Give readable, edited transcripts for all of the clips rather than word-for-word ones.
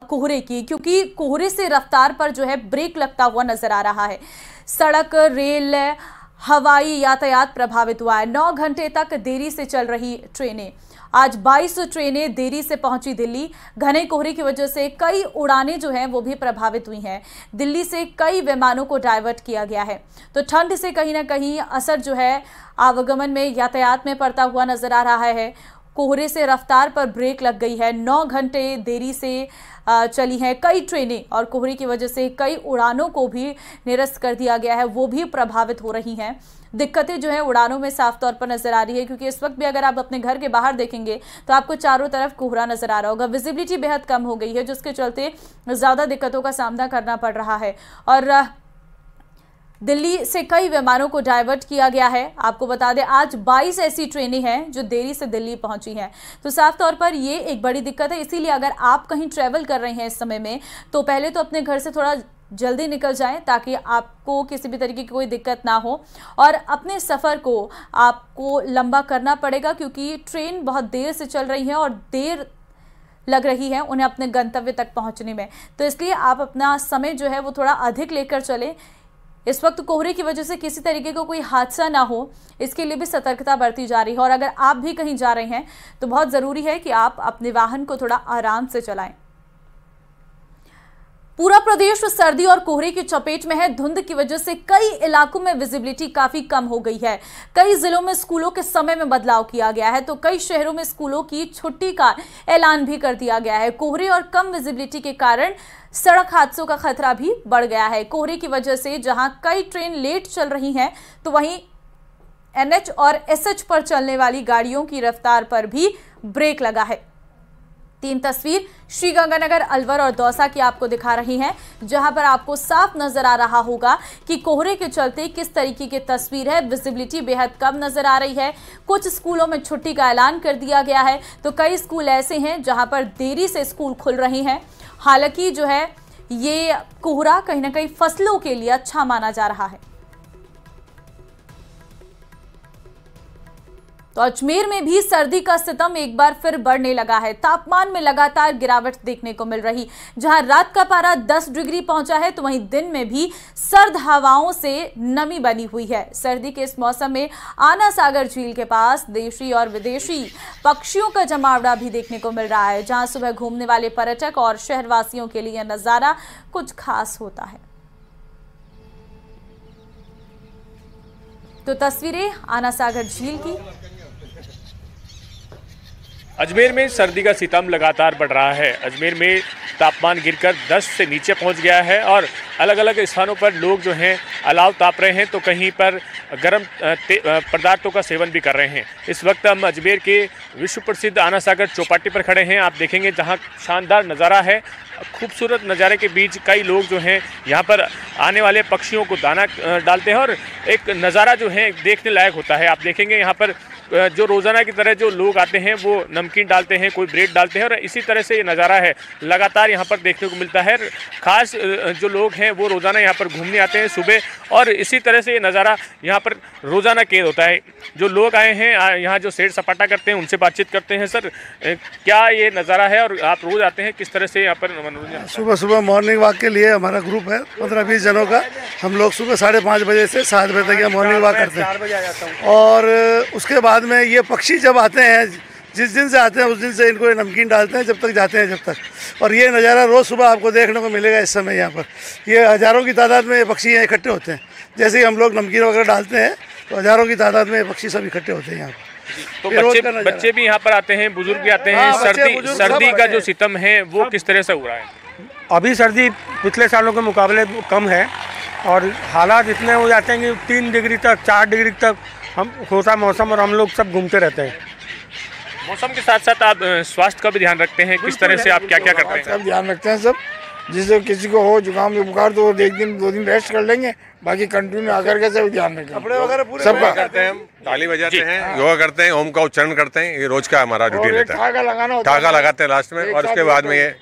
कोहरे की, क्योंकि कोहरे से रफ्तार पर जो है ब्रेक लगता हुआ नजर आ रहा है। सड़क, रेल, हवाई यातायात प्रभावित हुआ है। 9 घंटे तक देरी से चल रही ट्रेनें। आज 22 ट्रेनें देरी से पहुंची दिल्ली। घने कोहरे की वजह से कई उड़ानें जो हैं वो भी प्रभावित हुई हैं। दिल्ली से कई विमानों को डाइवर्ट किया गया है। तो ठंड से कहीं ना कहीं असर जो है आवागमन में, यातायात में पड़ता हुआ नजर आ रहा है। कोहरे से रफ्तार पर ब्रेक लग गई है। 9 घंटे देरी से चली हैं कई ट्रेनें और कोहरे की वजह से कई उड़ानों को भी निरस्त कर दिया गया है, वो भी प्रभावित हो रही हैं। दिक्कतें जो है उड़ानों में साफ तौर पर नजर आ रही है, क्योंकि इस वक्त भी अगर आप अपने घर के बाहर देखेंगे तो आपको चारों तरफ कोहरा नजर आ रहा होगा। विजिबिलिटी बेहद कम हो गई है, जिसके चलते ज्यादा दिक्कतों का सामना करना पड़ रहा है। और दिल्ली से कई विमानों को डाइवर्ट किया गया है। आपको बता दें आज 22 ऐसी ट्रेनें हैं जो देरी से दिल्ली पहुंची हैं। तो साफ तौर पर ये एक बड़ी दिक्कत है। इसीलिए अगर आप कहीं ट्रैवल कर रहे हैं इस समय में, तो पहले तो अपने घर से थोड़ा जल्दी निकल जाएं ताकि आपको किसी भी तरीके की कोई दिक्कत ना हो। और अपने सफ़र को आपको लंबा करना पड़ेगा, क्योंकि ट्रेन बहुत देर से चल रही है और देर लग रही है उन्हें अपने गंतव्य तक पहुंचने में। तो इसलिए आप अपना समय जो है वो थोड़ा अधिक लेकर चलें। इस वक्त कोहरे की वजह से किसी तरीके का कोई हादसा ना हो, इसके लिए भी सतर्कता बरती जा रही है। और अगर आप भी कहीं जा रहे हैं तो बहुत ज़रूरी है कि आप अपने वाहन को थोड़ा आराम से चलाएं। पूरा प्रदेश सर्दी और कोहरे की चपेट में है। धुंध की वजह से कई इलाकों में विजिबिलिटी काफी कम हो गई है। कई जिलों में स्कूलों के समय में बदलाव किया गया है, तो कई शहरों में स्कूलों की छुट्टी का ऐलान भी कर दिया गया है। कोहरे और कम विजिबिलिटी के कारण सड़क हादसों का खतरा भी बढ़ गया है। कोहरे की वजह से जहां कई ट्रेन लेट चल रही हैं, तो वहीं NH और SH पर चलने वाली गाड़ियों की रफ्तार पर भी ब्रेक लगा है। 3 तस्वीर श्रीगंगानगर, अलवर और दौसा की आपको दिखा रही हैं, जहां पर आपको साफ नजर आ रहा होगा कि कोहरे के चलते किस तरीके की तस्वीर है। विजिबिलिटी बेहद कम नजर आ रही है। कुछ स्कूलों में छुट्टी का ऐलान कर दिया गया है, तो कई स्कूल ऐसे हैं जहां पर देरी से स्कूल खुल रहे हैं। हालांकि जो है ये कोहरा कहीं ना कहीं फसलों के लिए अच्छा माना जा रहा है। तो अजमेर में भी सर्दी का सितम एक बार फिर बढ़ने लगा है। तापमान में लगातार गिरावट देखने को मिल रही। जहां रात का पारा 10 डिग्री पहुंचा है, तो वहीं दिन में भी सर्द हवाओं से नमी बनी हुई है। सर्दी के इस मौसम में आना सागर झील के पास देशी और विदेशी पक्षियों का जमावड़ा भी देखने को मिल रहा है, जहां सुबह घूमने वाले पर्यटक और शहरवासियों के लिए नजारा कुछ खास होता है। तो तस्वीरें आना सागर झील की। अजमेर में सर्दी का सितम लगातार बढ़ रहा है। अजमेर में तापमान गिरकर 10 से नीचे पहुंच गया है और अलग अलग स्थानों पर लोग जो हैं अलाव ताप रहे हैं, तो कहीं पर गर्म पदार्थों का सेवन भी कर रहे हैं। इस वक्त हम अजमेर के विश्व प्रसिद्ध आना सागर चौपाटी पर खड़े हैं। आप देखेंगे जहां शानदार नज़ारा है। खूबसूरत नज़ारे के बीच कई लोग जो हैं यहाँ पर आने वाले पक्षियों को दाना डालते हैं और एक नज़ारा जो है देखने लायक होता है। आप देखेंगे यहाँ पर जो रोज़ाना की तरह जो लोग आते हैं वो नमकीन डालते हैं, कोई ब्रेड डालते हैं और इसी तरह से ये नज़ारा है लगातार यहाँ पर देखने को मिलता है। खास जो लोग हैं वो रोज़ाना यहाँ पर घूमने आते हैं सुबह, और इसी तरह से ये नज़ारा यहाँ पर रोज़ाना कैद होता है। जो लोग आए हैं यहाँ जो सैर सपाटा करते हैं उनसे बातचीत करते हैं। सर, क्या ये नज़ारा है और आप रोज़ आते हैं, किस तरह से यहाँ पर मनोरंजन? सुबह सुबह मॉर्निंग वॉक के लिए हमारा ग्रुप है 15-20 जनों का। हम लोग सुबह 5:30 बजे से 7 बजे तक मॉर्निंग वॉक करते हैं। और उसके बाद में ये पक्षी जब आते हैं, जिस दिन से आते हैं उस दिन से इनको नमकीन डालते हैं जब तक जाते हैं जब तक। और ये नज़ारा रोज़ सुबह आपको देखने को मिलेगा। इस समय यहाँ पर ये हज़ारों की तादाद में ये पक्षी यहाँ इकट्ठे होते हैं। जैसे ही हम लोग नमकीन वगैरह डालते हैं तो हज़ारों की तादाद में ये पक्षी सब इकट्ठे होते हैं यहाँ पर। तो बच्चे भी यहाँ पर आते हैं, बुजुर्ग भी आते हैं। सर्दी का जो सितम है वो किस तरह से हो रहा है? अभी सर्दी पिछले सालों के मुकाबले कम है और हालात इतने हो जाते हैं कि 3 डिग्री तक 4 डिग्री तक हम होता मौसम, और हम लोग सब घूमते रहते हैं। मौसम के साथ साथ आप स्वास्थ्य का भी ध्यान रखते हैं, किस तरह से आप क्या क्या करते हैं? सब ध्यान रखते हैं सब। जिससे किसी को हो जुकाम या बुखार तो 1 दिन 2 दिन रेस्ट कर लेंगे, बाकी कंटिन्यू आकर के सब ध्यान रखेंगे। कपड़े वगैरह पूरे सबका करते हैं, हम ताली बजाते हैं, योगा करते हैं, ओम का उच्चारण करते हैं। ये रोज का हमारा रूटीन रहता है। टाका लगाना, टाका लगाते हैं लास्ट में, और उसके बाद में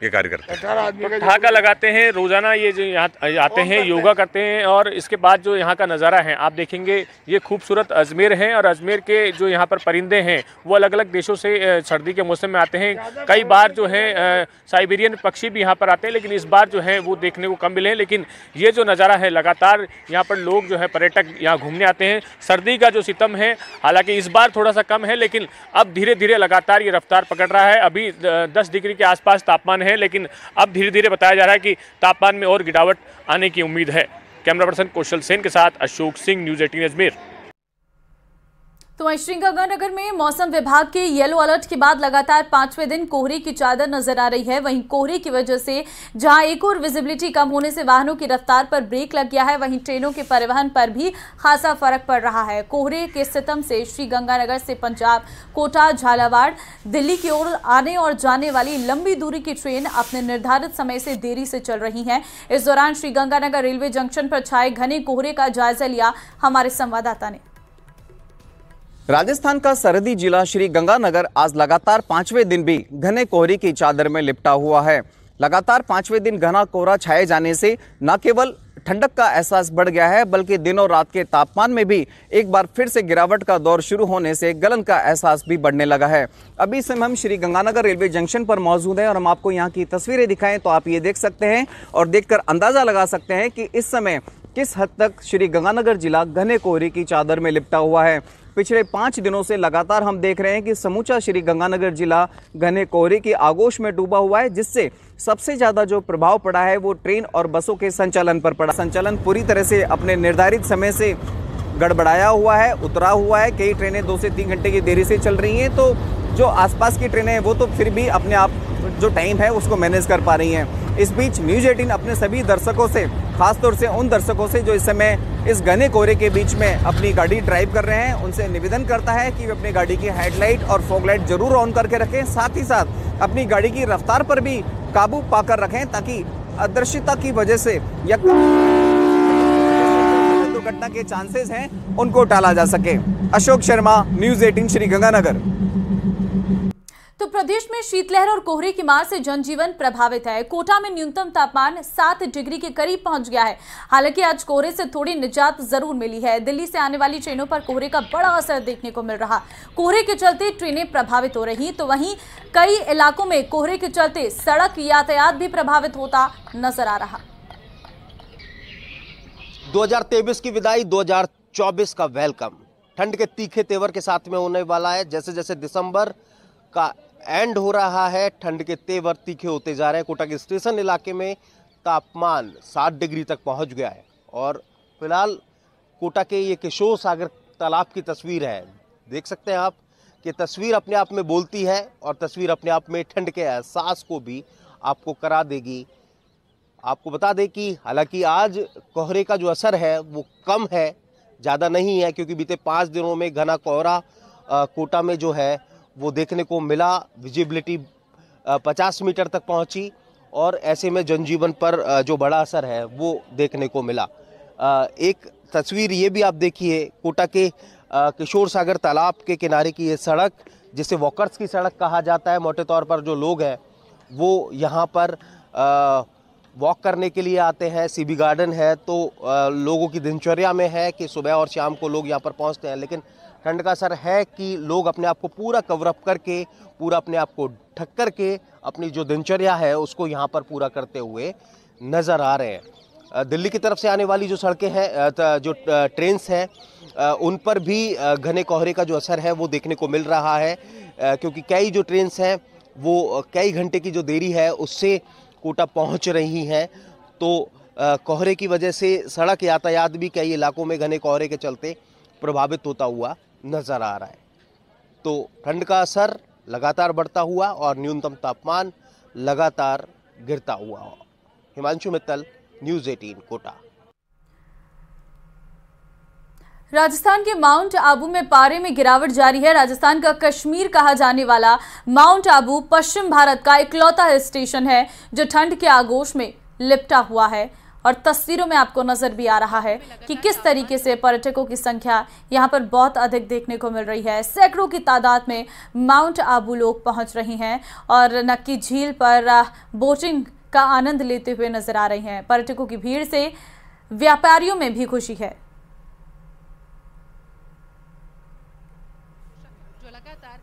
ये कार्य करते हैं। 18 आदमी का ठहाका लगाते हैं रोजाना, ये जो यहाँ आते हैं योगा करते हैं और इसके बाद जो यहाँ का नज़ारा है आप देखेंगे, ये खूबसूरत अजमेर है और अजमेर के जो यहाँ पर परिंदे हैं वो अलग अलग देशों से सर्दी के मौसम में आते हैं। कई बार जो है साइबेरियन पक्षी भी यहाँ पर आते हैं, लेकिन इस बार जो है वो देखने को कम मिले हैं। लेकिन ये जो नज़ारा है, लगातार यहाँ पर लोग जो है पर्यटक यहाँ घूमने आते हैं। सर्दी का जो सितम है हालांकि इस बार थोड़ा सा कम है, लेकिन अब धीरे धीरे लगातार ये रफ्तार पकड़ रहा है। अभी 10 डिग्री के आसपास तापमान है, लेकिन अब धीरे धीरे बताया जा रहा है कि तापमान में और गिरावट आने की उम्मीद है। कैमरा पर्सन कौशल सेन के साथ अशोक सिंह, न्यूज़ 18 अजमेर। तो वहीं श्रीगंगानगर में मौसम विभाग के येलो अलर्ट के बाद लगातार 5वें दिन कोहरे की चादर नजर आ रही है। वहीं कोहरे की वजह से जहां एक और विजिबिलिटी कम होने से वाहनों की रफ्तार पर ब्रेक लग गया है, वहीं ट्रेनों के परिवहन पर भी खासा फर्क पड़ रहा है। कोहरे के सितम से श्रीगंगानगर से पंजाब, कोटा, झालावाड़, दिल्ली की ओर आने और जाने वाली लंबी दूरी की ट्रेन अपने निर्धारित समय से देरी से चल रही है। इस दौरान श्रीगंगानगर रेलवे जंक्शन पर छाए घने कोहरे का जायजा लिया हमारे संवाददाता ने। राजस्थान का सरहदी जिला श्री गंगानगर आज लगातार 5वें दिन भी घने कोहरे की चादर में लिपटा हुआ है। लगातार 5वें दिन घना कोहरा छाए जाने से न केवल ठंडक का एहसास बढ़ गया है, बल्कि दिन और रात के तापमान में भी एक बार फिर से गिरावट का दौर शुरू होने से गलन का एहसास भी बढ़ने लगा है। अभी इस समय हम श्री गंगानगर रेलवे जंक्शन पर मौजूद हैं और हम आपको यहाँ की तस्वीरें दिखाएं तो आप ये देख सकते हैं और देखकर अंदाजा लगा सकते हैं कि इस समय किस हद तक श्री गंगानगर जिला घने कोहरे की चादर में लिपटा हुआ है। पिछले 5 दिनों से लगातार हम देख रहे हैं कि समूचा श्री गंगानगर जिला घने कोहरे की आगोश में डूबा हुआ है, जिससे सबसे ज्यादा जो प्रभाव पड़ा है वो ट्रेन और बसों के संचालन पर पड़ा। संचालन पूरी तरह से अपने निर्धारित समय से गड़बड़ाया हुआ है, उतरा हुआ है। कई ट्रेनें 2 से 3 घंटे की देरी से चल रही हैं, तो जो आसपास की ट्रेनें हैं वो तो फिर भी अपने आप जो टाइम है उसको मैनेज कर पा रही हैं। इस बीच न्यूज़ 18 अपने सभी दर्शकों से, खासतौर से उन दर्शकों से जो इस समय इस घने कोहरे के बीच में अपनी गाड़ी ड्राइव कर रहे हैं, उनसे निवेदन करता है कि वे अपनी गाड़ी की हेडलाइट और फॉग लाइट जरूर ऑन करके रखें। साथ ही साथ अपनी गाड़ी की रफ्तार पर भी काबू पाकर रखें, ताकि अदृश्यता की वजह से या दुर्घटना के चांसेस हैं उनको टाला जा सके। अशोक शर्मा, न्यूज़ 18 श्री गंगानगर। तो प्रदेश में शीतलहर और कोहरे की मार से जनजीवन प्रभावित है। कोटा में न्यूनतम तापमान 7 डिग्री के करीब पहुंच गया है। हालांकि आज कोहरे से थोड़ी निजात जरूर मिली है। दिल्ली से आने वाली ट्रेनों पर कोहरे का बड़ा असर देखने को मिल रहा। कोहरे के चलते ट्रेनें प्रभावित हो रही, तो वहीं कई इलाकों में कोहरे के चलते सड़क यातायात भी प्रभावित होता नजर आ रहा। 2023 की विदाई, 2024 का वेलकम ठंड के तीखे तेवर के साथ में होने वाला है। जैसे जैसे दिसंबर का एंड हो रहा है, ठंड के तेवर तीखे होते जा रहे हैं। कोटा के स्टेशन इलाके में तापमान 7 डिग्री तक पहुंच गया है और फिलहाल कोटा के ये किशोर सागर तालाब की तस्वीर है। देख सकते हैं आप कि तस्वीर अपने आप में बोलती है और तस्वीर अपने आप में ठंड के एहसास को भी आपको करा देगी। आपको बता दें कि हालांकि आज कोहरे का जो असर है वो कम है, ज़्यादा नहीं है, क्योंकि बीते 5 दिनों में घना कोहरा कोटा में जो है वो देखने को मिला। विजिबिलिटी 50 मीटर तक पहुंची और ऐसे में जनजीवन पर जो बड़ा असर है वो देखने को मिला। एक तस्वीर ये भी आप देखिए, कोटा के किशोर सागर तालाब के किनारे की ये सड़क, जिसे वॉकर्स की सड़क कहा जाता है, मोटे तौर पर जो लोग हैं वो यहाँ पर वॉक करने के लिए आते हैं। सीबी गार्डन है तो लोगों की दिनचर्या में है कि सुबह और शाम को लोग यहाँ पर पहुँचते हैं, लेकिन ठंड का असर है कि लोग अपने आप को पूरा कवर अप करके, पूरा अपने आप को ढक करके अपनी जो दिनचर्या है उसको यहाँ पर पूरा करते हुए नज़र आ रहे हैं। दिल्ली की तरफ से आने वाली जो सड़कें हैं, जो ट्रेन्स हैं, उन पर भी घने कोहरे का जो असर है वो देखने को मिल रहा है, क्योंकि कई जो ट्रेन्स हैं वो कई घंटे की जो देरी है उससे कोटा पहुँच रही हैं। तो कोहरे की वजह से सड़क यातायात भी कई इलाकों में घने कोहरे के चलते प्रभावित होता हुआ नजर आ रहा है। तो ठंड का असर लगातार बढ़ता हुआ और न्यूनतम तापमान लगातार गिरता हुआ। हिमांशु मित्तल, न्यूज़ 18 कोटा। राजस्थान के माउंट आबू में पारे में गिरावट जारी है। राजस्थान का कश्मीर कहा जाने वाला माउंट आबू पश्चिम भारत का इकलौता हिल स्टेशन है जो ठंड के आगोश में लिपटा हुआ है और तस्वीरों में आपको नजर भी आ रहा है कि किस तरीके से पर्यटकों की संख्या यहाँ पर बहुत अधिक देखने को मिल रही है। सैकड़ों की तादाद में माउंट आबू लोग पहुँच रहे हैं और नक्की झील पर बोटिंग का आनंद लेते हुए नजर आ रहे हैं। पर्यटकों की भीड़ से व्यापारियों में भी खुशी है। जो लगातार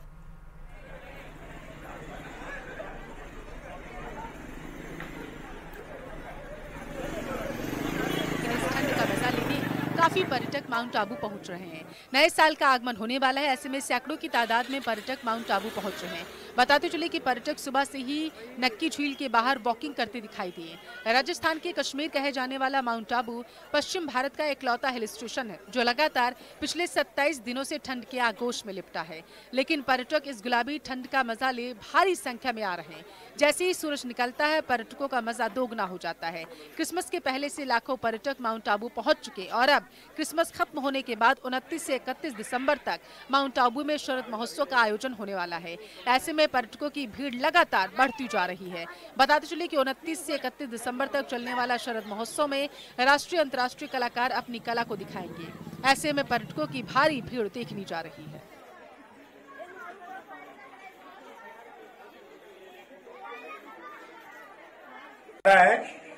ठंड का मजा लेने काफी पर्यटक माउंट आबू पहुंच रहे हैं। नए साल का आगमन होने वाला है, ऐसे में सैकड़ों की तादाद में पर्यटक माउंट आबू पहुंच रहे हैं। बताते चले कि पर्यटक सुबह से ही नक्की झील के बाहर वॉकिंग करते दिखाई दिए। राजस्थान के कश्मीर कहे जाने वाला माउंट आबू पश्चिम भारत का इकलौता हिल स्टेशन है जो लगातार पिछले 27 दिनों से ठंड के आगोश में लिपटा है। लेकिन पर्यटक इस गुलाबी ठंड का मजा ले भारी संख्या में आ रहे हैं। जैसे ही सूरज निकलता है पर्यटकों का मजा दोगुना हो जाता है। क्रिसमस के पहले से लाखों पर्यटक माउंट आबू पहुंच चुके और अब क्रिसमस खत्म होने के बाद 29 से 31 दिसंबर तक माउंट आबू में शरद महोत्सव का आयोजन होने वाला है। ऐसे में पर्यटकों की भीड़ लगातार बढ़ती जा रही है। बताते चले कि 29 से 31 दिसंबर तक चलने वाला शरद महोत्सव में राष्ट्रीय अंतर्राष्ट्रीय कलाकार अपनी कला को दिखाएंगे। ऐसे में पर्यटकों की भारी भीड़ देखनी जा रही है।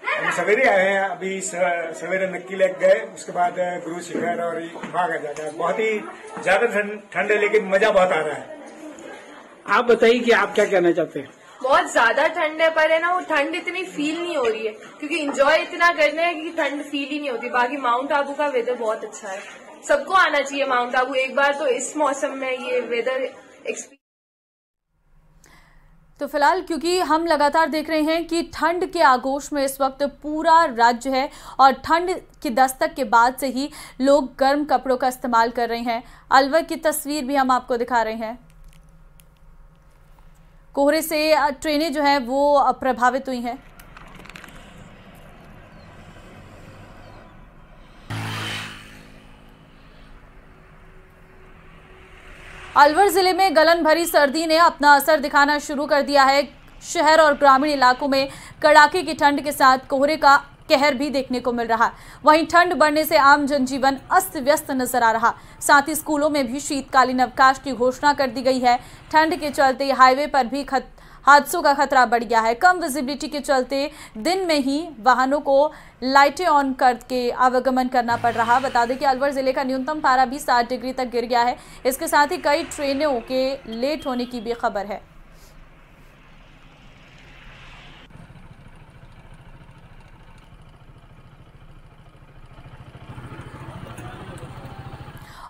हम सवेरे आए हैं, अभी सवेरे नक्की लेक गए, उसके बाद गुरु शिखर और वहाँ का जाकर बहुत ही ज्यादा ठंड है लेकिन मजा बहुत आ रहा है। आप बताइए कि आप क्या कहना चाहते हैं? बहुत ज्यादा ठंड है पर है ना वो ठंड इतनी फील नहीं हो रही है क्योंकि एंजॉय इतना करना है कि ठंड फील ही नहीं होती। बाकी माउंट आबू का वेदर बहुत अच्छा है, सबको आना चाहिए माउंट आबू एक बार तो इस मौसम में ये वेदर एक्सपीरियंस। तो फिलहाल क्योंकि हम लगातार देख रहे हैं कि ठंड के आगोश में इस वक्त पूरा राज्य है और ठंड की दस्तक के बाद से ही लोग गर्म कपड़ों का इस्तेमाल कर रहे हैं। अलवर की तस्वीर भी हम आपको दिखा रहे हैं। कोहरे से ट्रेनें जो हैं वो प्रभावित हुई हैं। अलवर जिले में गलन भरी सर्दी ने अपना असर दिखाना शुरू कर दिया है। शहर और ग्रामीण इलाकों में कड़ाके की ठंड के साथ कोहरे का कहर भी देखने को मिल रहा। वहीं ठंड बढ़ने से आम जनजीवन अस्त व्यस्त नजर आ रहा। साथ ही स्कूलों में भी शीतकालीन अवकाश की घोषणा कर दी गई है। ठंड के चलते हाईवे पर भी हादसों का खतरा बढ़ गया है। कम विजिबिलिटी के चलते दिन में ही वाहनों को लाइटें ऑन करके आवागमन करना पड़ रहा। बता दें कि अलवर जिले का न्यूनतम पारा भी 7 डिग्री तक गिर गया है। इसके साथ ही कई ट्रेनों के लेट होने की भी खबर है।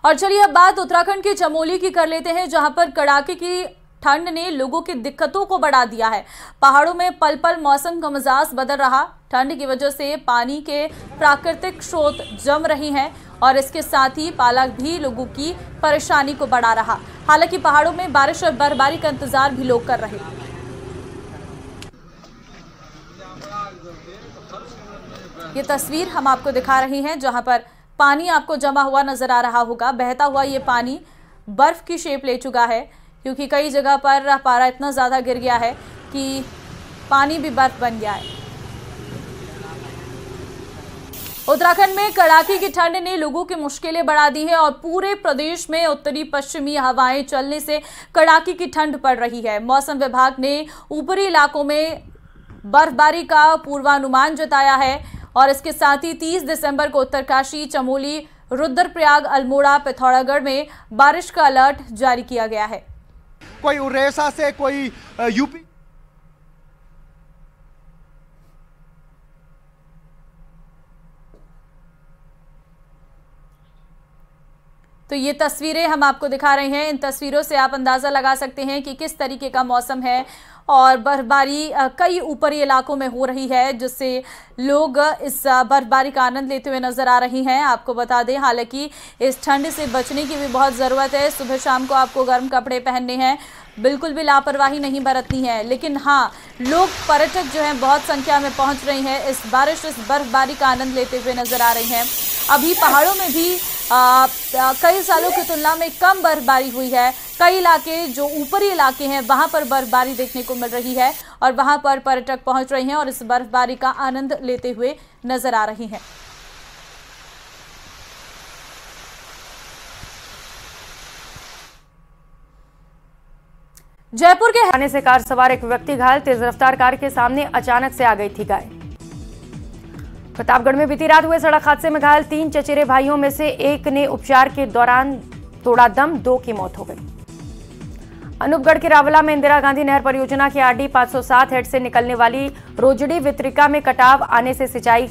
और चलिए अब बात उत्तराखंड के चमोली की कर लेते हैं, जहां पर कड़ाके की ठंड ने लोगों की दिक्कतों को बढ़ा दिया है। पहाड़ों में पल पल मौसम का मिजाज बदल रहा। ठंड की वजह से पानी के प्राकृतिक स्रोत जम रही हैं और इसके साथ ही पाला भी लोगों की परेशानी को बढ़ा रहा। हालांकि पहाड़ों में बारिश और बर्फबारी का इंतजार भी लोग कर रहे हैं। ये तस्वीर हम आपको दिखा रहे हैं जहां पर पानी आपको जमा हुआ नजर आ रहा होगा। बहता हुआ ये पानी बर्फ की शेप ले चुका है क्योंकि कई जगह पर पारा इतना ज़्यादा गिर गया है कि पानी भी बर्फ बन गया है। उत्तराखंड में कड़ाके की ठंड ने लोगों की मुश्किलें बढ़ा दी है और पूरे प्रदेश में उत्तरी पश्चिमी हवाएं चलने से कड़ाके की ठंड पड़ रही है। मौसम विभाग ने ऊपरी इलाकों में बर्फबारी का पूर्वानुमान जताया है और इसके साथ ही 30 दिसंबर को उत्तरकाशी, चमोली, रुद्रप्रयाग, अल्मोड़ा, पिथौरागढ़ में बारिश का अलर्ट जारी किया गया है। कोई उड़ीसा से, कोई यूपी। तो ये तस्वीरें हम आपको दिखा रहे हैं। इन तस्वीरों से आप अंदाज़ा लगा सकते हैं कि किस तरीके का मौसम है और बर्फबारी कई ऊपरी इलाकों में हो रही है, जिससे लोग इस बर्फबारी का आनंद लेते हुए नज़र आ रही हैं। आपको बता दें हालांकि इस ठंड से बचने की भी बहुत ज़रूरत है। सुबह शाम को आपको गर्म कपड़े पहनने हैं, बिल्कुल भी लापरवाही नहीं बरतनी है। लेकिन हाँ, लोग पर्यटक जो हैं बहुत संख्या में पहुँच रहे हैं, इस बारिश, इस बर्फबारी का आनंद लेते हुए नज़र आ रहे हैं। अभी पहाड़ों में भी कई सालों की तुलना में कम बर्फबारी हुई है। कई इलाके जो ऊपरी इलाके हैं वहां पर बर्फबारी देखने को मिल रही है और वहां पर पर्यटक पहुंच रहे हैं और इस बर्फबारी का आनंद लेते हुए नजर आ रहे हैं। जयपुर के आने से कार सवार एक व्यक्ति घायल, तेज रफ्तार कार के सामने अचानक से आ गई थी गाय। प्रतापगढ़ में बीती रात हुए सड़क हादसे में घायल 3 चचेरे भाइयों में से एक ने उपचार के दौरान तोड़ा दम, 2 की मौत हो गई। अनूपगढ़ के रावला में इंदिरा गांधी नहर परियोजना की आरडी 507 हेड से निकलने वाली रोजड़ी वितरिका में कटाव आने से सिंचाई